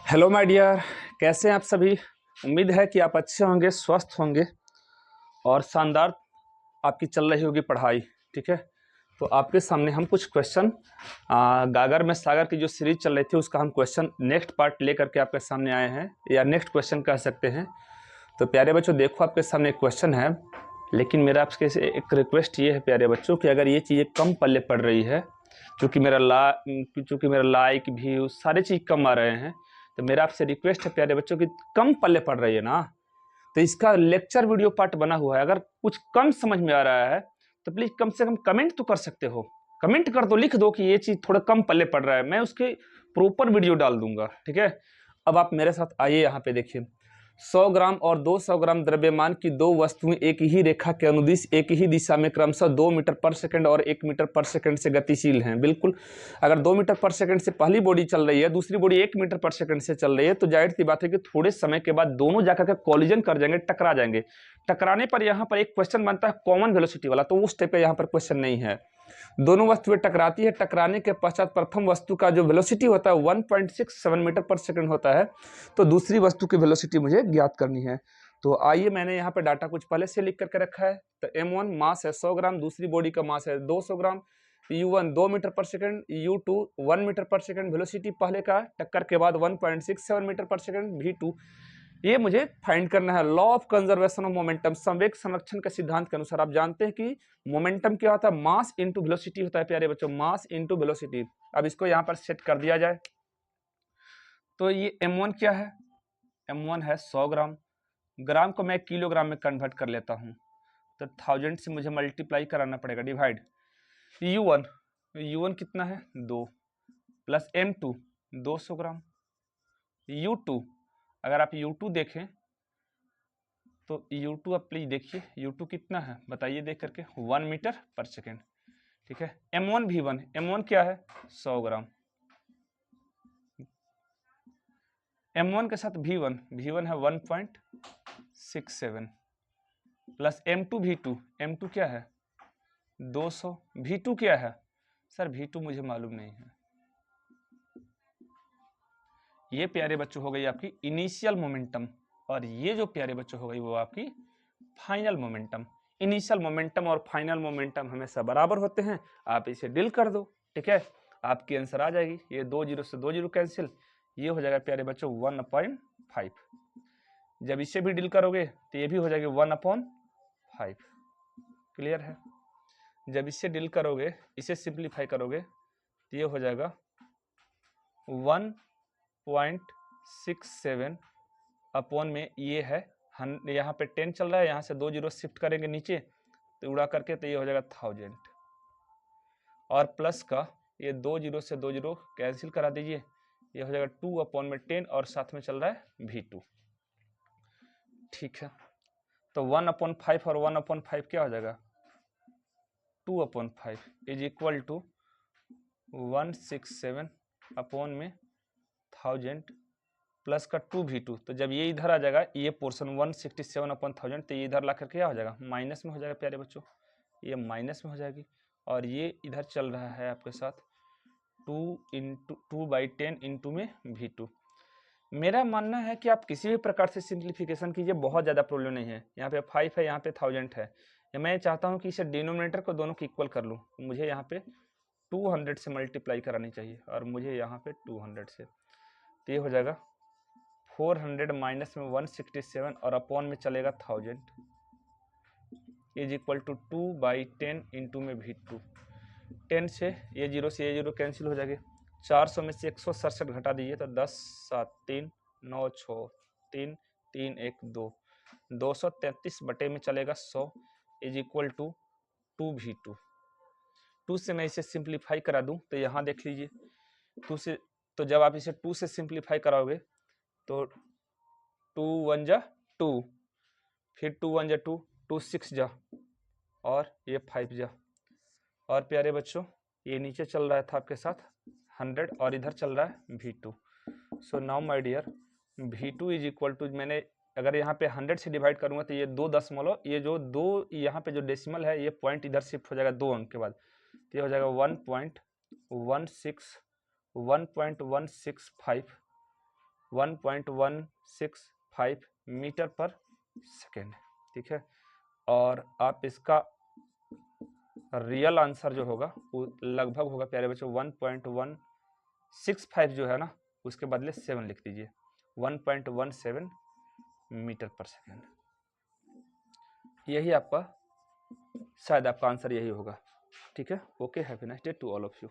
Hello my dear, कैसे हैं आप सभी। उम्मीद है कि आप अच्छे होंगे, स्वस्थ होंगे और शानदार आपकी चल रही होगी पढ़ाई। ठीक है, तो आपके सामने हम कुछ क्वेश्चन गागर में सागर की जो सीरीज चल रही थी उसका हम क्वेश्चन नेक्स्ट पार्ट लेकर के आपके सामने आए हैं, या नेक्स्ट क्वेश्चन कह सकते हैं। तो प्यारे बच्चों, देखो आपके सामने एक क्वेश्चन है, लेकिन मेरा आपके से एक रिक्वेस्ट ये है प्यारे बच्चों कि अगर ये चीज़ें कम पल्ले पड़ रही है, चूँकि मेरा लाइक व्यू सारी चीज़ कम आ रहे हैं, तो मेरा आपसे रिक्वेस्ट है प्यारे बच्चों कि कम पल्ले पड़ रही है ना, तो इसका लेक्चर वीडियो पार्ट बना हुआ है। अगर कुछ कम समझ में आ रहा है तो प्लीज कम से कम कमेंट तो कर सकते हो। कमेंट कर दो, लिख दो कि ये चीज थोड़ा कम पल्ले पड़ रहा है, मैं उसके प्रॉपर वीडियो डाल दूंगा। ठीक है, अब आप मेरे साथ आइए, यहाँ पे देखिए। 100 ग्राम और 200 ग्राम द्रव्यमान की दो वस्तुएं एक ही रेखा के अनुदिश एक ही दिशा में क्रमशः 2 मीटर पर सेकंड और 1 मीटर पर सेकंड से गतिशील हैं। बिल्कुल, अगर 2 मीटर पर सेकंड से पहली बॉडी चल रही है, दूसरी बॉडी 1 मीटर पर सेकंड से चल रही है, तो जाहिर सी बात है कि थोड़े समय के बाद दोनों जाकर के कॉलिजन कर जाएंगे, टकरा जाएंगे। टकराने पर यहाँ पर एक क्वेश्चन बनता है कॉमन वेलोसिटी वाला, तो उस टाइप का यहाँ पर क्वेश्चन नहीं है। दोनों वस्तुएं टकराती है, टकराने के पश्चात प्रथम वस्तु का जो वेलोसिटी होता है 1.67 मीटर पर सेकंड होता है, तो दूसरी वस्तु की वेलोसिटी मुझे ज्ञात करनी है। तो आइए, मैंने यहाँ पे डाटा कुछ पहले से लिख करके रखा है। तो m1 मास है 100 ग्राम, दूसरी बॉडी का मास है 200 ग्राम, u1 2 मीटर पर सेकंड, u2 1 मीटर पर सेकंड, वेलोसिटी पहले का टक्कर के बाद 1.67 मीटर पर सेकंड, v2 ये मुझे फाइंड करना है। Law of conservation of momentum, संवेग संरक्षण के सिद्धांत के अनुसार आप जानते हैं कि मोमेंटम क्या होता है, मास इनटू वेलोसिटी होता है प्यारे बच्चों, मास इनटू वेलोसिटी। अब इसको यहाँ पर सेट कर दिया जाए तो ये m1 क्या है, m1 है 100 ग्राम, ग्राम को मैं किलोग्राम में कन्वर्ट कर लेता हूँ, तो 1000 से मुझे मल्टीप्लाई कराना पड़ेगा, डिवाइड। u1 कितना है 2, प्लस m2 200 ग्राम, u2 अगर आप u2 देखें तो u2 आप प्लीज देखिए, u2 कितना है बताइए देख करके, 1 मीटर पर सेकेंड। ठीक है, m1 v1, m1 क्या है 100 ग्राम, m1 के साथ v1 है 1.67, प्लस m2 v2, m2 क्या है 200, v2 क्या है सर, v2 मुझे मालूम नहीं है। ये प्यारे बच्चों हो गई आपकी इनिशियल मोमेंटम, और ये जो प्यारे बच्चों हो गई वो आपकी फाइनल मोमेंटम। इनिशियल मोमेंटम और फाइनल मोमेंटम हमेशा बराबर होते हैं, आप इसे डिल कर दो। ठीक है, आपकी आंसर आ जाएगी, ये 2 जीरो से 2 जीरो कैंसिल, ये हो जाएगा प्यारे बच्चों 1/5। जब इसे भी डिल करोगे तो ये भी हो जाएगी 1/5। क्लियर है, जब इसे डिल करोगे, इसे सिंप्लीफाई करोगे तो ये हो जाएगा 1.67 अपॉन में ये है, यहाँ पे 10 चल रहा है, यहाँ से 2 जीरो शिफ्ट करेंगे नीचे तो उड़ा करके, तो ये हो जाएगा 1000, और प्लस का ये 2 जीरो से 2 जीरो कैंसिल करा दीजिए, ये हो जाएगा 2/10, और साथ में चल रहा है v2। ठीक है, तो 1/5 और 1/5 क्या हो जाएगा 2/5 इज इक्वल टू 167 अपॉन में 1000 प्लस का 2v2। तो जब ये इधर आ जाएगा, ये पोर्शन 167/1000, तो ये इधर ला करके क्या हो जाएगा माइनस में हो जाएगा प्यारे बच्चों, ये माइनस में हो जाएगी, और ये इधर चल रहा है आपके साथ 2/10 इंटू में v2। मेरा मानना है कि आप किसी भी प्रकार से सिंप्लीफिकेशन कीजिए, बहुत ज़्यादा प्रॉब्लम नहीं है। यहाँ पे 5 है, यहाँ पे 1000 है, या मैं चाहता हूँ कि इसे डिनोमिनेटर को दोनों को इक्वल कर लूँ, मुझे यहाँ पे 200 से मल्टीप्लाई करानी चाहिए, और मुझे यहाँ पे 200 से, तो ये हो जाएगा 400 माइनस में 167 और अपॉन में चलेगा 1000 इज इक्वल टू 2/10 इंटू में v2। 10 से ये जीरो कैंसिल हो जाएगी, 400 में से 167 घटा दीजिए तो 10 7 3 9 6 3 3 1 2, 233 बटे में चलेगा 100 इज इक्वल टू 2v2। 2 से मैं इसे सिंप्लीफाई करा दूं तो यहाँ देख लीजिए, 2 से, तो जब आप इसे 2 से सिंप्लीफाई कराओगे तो 2 1 जा 2, फिर 2 1 जा 2, 2 6 जा, और ये 5 जा, और प्यारे बच्चों ये नीचे चल रहा था आपके साथ 100, और इधर चल रहा है v2। So now my dear, v2 is equal to, मैंने अगर यहाँ पे 100 से डिवाइड करूँगा तो ये 2 दशमलव, ये जो 2 यहाँ पे जो डेसिमल है ये पॉइंट इधर शिफ्ट हो जाएगा 2 अंक के बाद, तो ये हो जाएगा 1.165 1.165 मीटर पर सेकेंड, ठीक है। और आप इसका रियल आंसर जो होगा वो लगभग होगा प्यारे बच्चों 1.165 जो है ना, उसके बदले 7 लिख दीजिए, 1.17 मीटर पर सेकेंड। यही आपका शायद आपका आंसर यही होगा, ठीक है। Okay, happy nice day to all of you.